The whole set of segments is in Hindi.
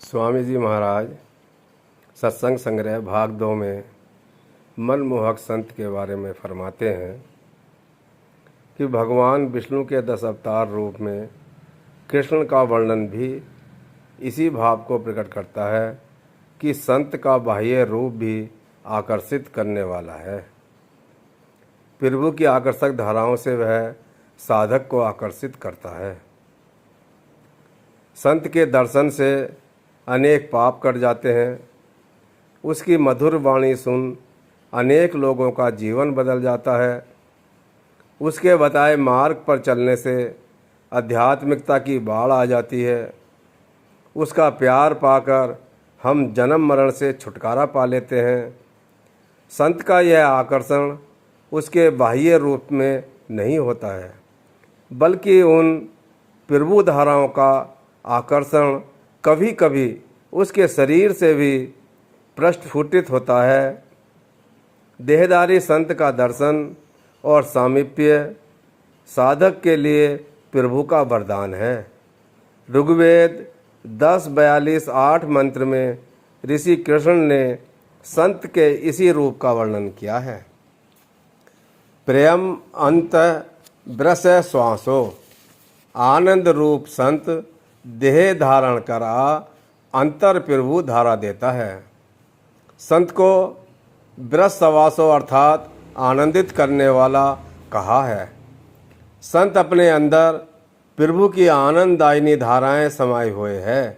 स्वामी जी महाराज सत्संग संग्रह भाग 2 में मनमोहक संत के बारे में फरमाते हैं कि भगवान विष्णु के 10 अवतार रूप में कृष्ण का वर्णन भी इसी भाव को प्रकट करता है कि संत का बाह्य रूप भी आकर्षित करने वाला है। प्रभु की आकर्षक धाराओं से वह साधक को आकर्षित करता है। संत के दर्शन से अनेक पाप कट जाते हैं। उसकी मधुर वाणी सुन अनेक लोगों का जीवन बदल जाता है। उसके बताए मार्ग पर चलने से आध्यात्मिकता की बाढ़ आ जाती है। उसका प्यार पाकर हम जन्म मरण से छुटकारा पा लेते हैं। संत का यह आकर्षण उसके बाह्य रूप में नहीं होता है, बल्कि उन प्रभु धाराओं का आकर्षण कभी कभी उसके शरीर से भी प्रस्फुटित होता है। देहधारी संत का दर्शन और सामीप्य साधक के लिए प्रभु का वरदान है। ऋग्वेद 10:42-8 मंत्र में ऋषि कृष्ण ने संत के इसी रूप का वर्णन किया है। प्रेम अंत ब्रस श्वासो, आनंद रूप संत देह धारण करा अंतर प्रभु धारा देता है। संत को ब्रस सवासो अर्थात आनंदित करने वाला कहा है। संत अपने अंदर प्रभु की आनंददायिनी धाराएं समाये हुए हैं।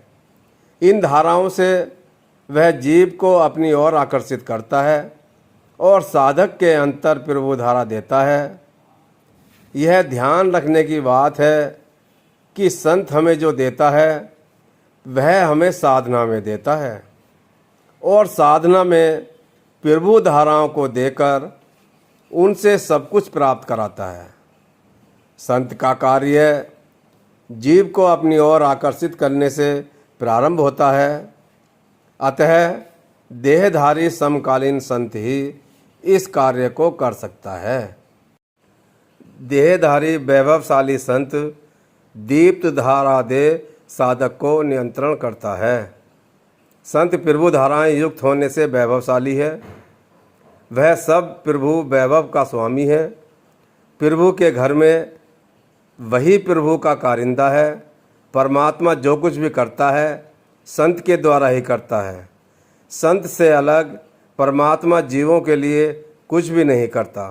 इन धाराओं से वह जीव को अपनी ओर आकर्षित करता है और साधक के अंतर प्रभु धारा देता है। यह ध्यान रखने की बात है कि संत हमें जो देता है वह हमें साधना में देता है और साधना में प्रभु धाराओं को देकर उनसे सब कुछ प्राप्त कराता है। संत का कार्य जीव को अपनी ओर आकर्षित करने से प्रारंभ होता है। अतः देहधारी समकालीन संत ही इस कार्य को कर सकता है। देहधारी वैभवशाली संत दीप्त धारा दे साधक को नियंत्रण करता है। संत प्रभु धाराएं युक्त होने से वैभवशाली है। वह सब प्रभु वैभव का स्वामी है। प्रभु के घर में वही प्रभु का कारिंदा है। परमात्मा जो कुछ भी करता है संत के द्वारा ही करता है। संत से अलग परमात्मा जीवों के लिए कुछ भी नहीं करता।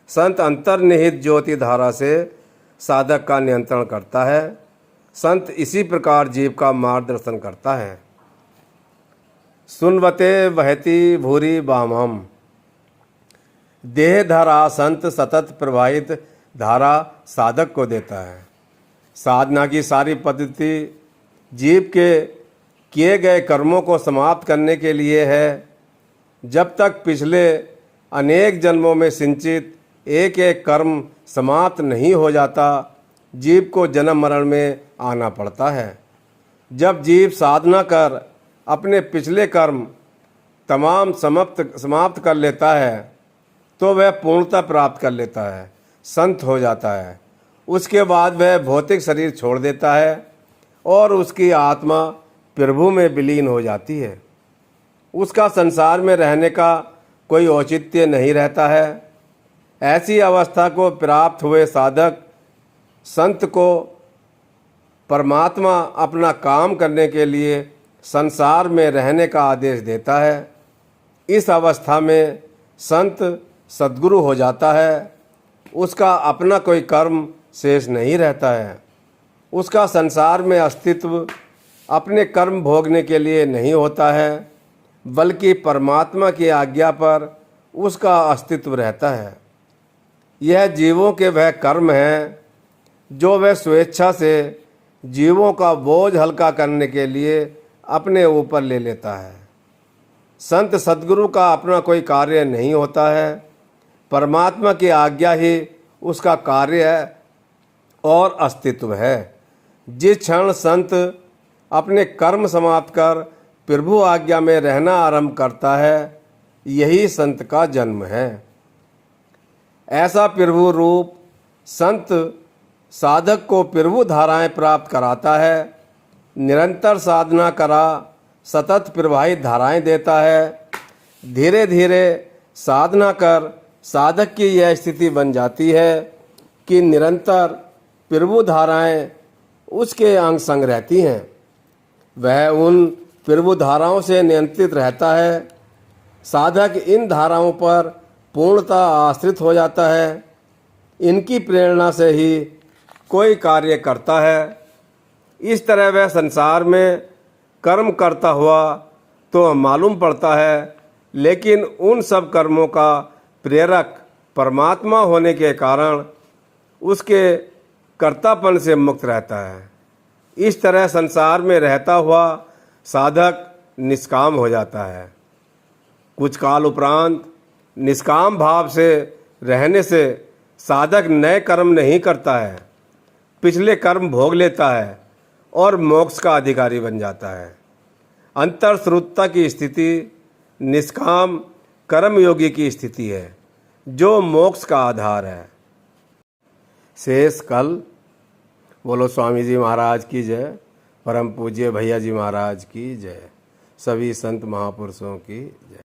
संत अंतर्निहित ज्योति धारा से साधक का नियंत्रण करता है। संत इसी प्रकार जीव का मार्गदर्शन करता है। सुनवते वहती भूरी बामम, देह धारा संत सतत प्रवाहित धारा साधक को देता है। साधना की सारी पद्धति जीव के किए गए कर्मों को समाप्त करने के लिए है। जब तक पिछले अनेक जन्मों में सिंचित एक एक कर्म समाप्त नहीं हो जाता, जीव को जन्म मरण में आना पड़ता है। जब जीव साधना कर अपने पिछले कर्म तमाम समाप्त कर लेता है तो वह पूर्णता प्राप्त कर लेता है, संत हो जाता है। उसके बाद वह भौतिक शरीर छोड़ देता है और उसकी आत्मा प्रभु में विलीन हो जाती है। उसका संसार में रहने का कोई औचित्य नहीं रहता है। ऐसी अवस्था को प्राप्त हुए साधक संत को परमात्मा अपना काम करने के लिए संसार में रहने का आदेश देता है। इस अवस्था में संत सद्गुरु हो जाता है। उसका अपना कोई कर्म शेष नहीं रहता है। उसका संसार में अस्तित्व अपने कर्म भोगने के लिए नहीं होता है, बल्कि परमात्मा की आज्ञा पर उसका अस्तित्व रहता है। यह जीवों के वह कर्म हैं जो वह स्वेच्छा से जीवों का बोझ हल्का करने के लिए अपने ऊपर ले लेता है। संत सद्गुरु का अपना कोई कार्य नहीं होता है। परमात्मा की आज्ञा ही उसका कार्य और अस्तित्व है। जिस क्षण संत अपने कर्म समाप्त कर प्रभु आज्ञा में रहना आरंभ करता है, यही संत का जन्म है। ऐसा प्रभु रूप संत साधक को प्रभु धाराएं प्राप्त कराता है। निरंतर साधना करा सतत प्रवाहित धाराएं देता है। धीरे धीरे साधना कर साधक की यह स्थिति बन जाती है कि निरंतर प्रभु धाराएं उसके अंग संग रहती हैं। वह उन प्रभु धाराओं से नियंत्रित रहता है। साधक इन धाराओं पर पूर्णतः आश्रित हो जाता है। इनकी प्रेरणा से ही कोई कार्य करता है। इस तरह वह संसार में कर्म करता हुआ तो मालूम पड़ता है, लेकिन उन सब कर्मों का प्रेरक परमात्मा होने के कारण उसके कर्तापन से मुक्त रहता है। इस तरह संसार में रहता हुआ साधक निष्काम हो जाता है। कुछ काल उपरांत निष्काम भाव से रहने से साधक नए कर्म नहीं करता है, पिछले कर्म भोग लेता है और मोक्ष का अधिकारी बन जाता है। अंतर्श्रुतता की स्थिति निष्काम कर्मयोगी की स्थिति है, जो मोक्ष का आधार है। शेष कल। बोलो स्वामी जी महाराज की जय। परम पूज्य भैया जी महाराज की जय। सभी संत महापुरुषों की जय।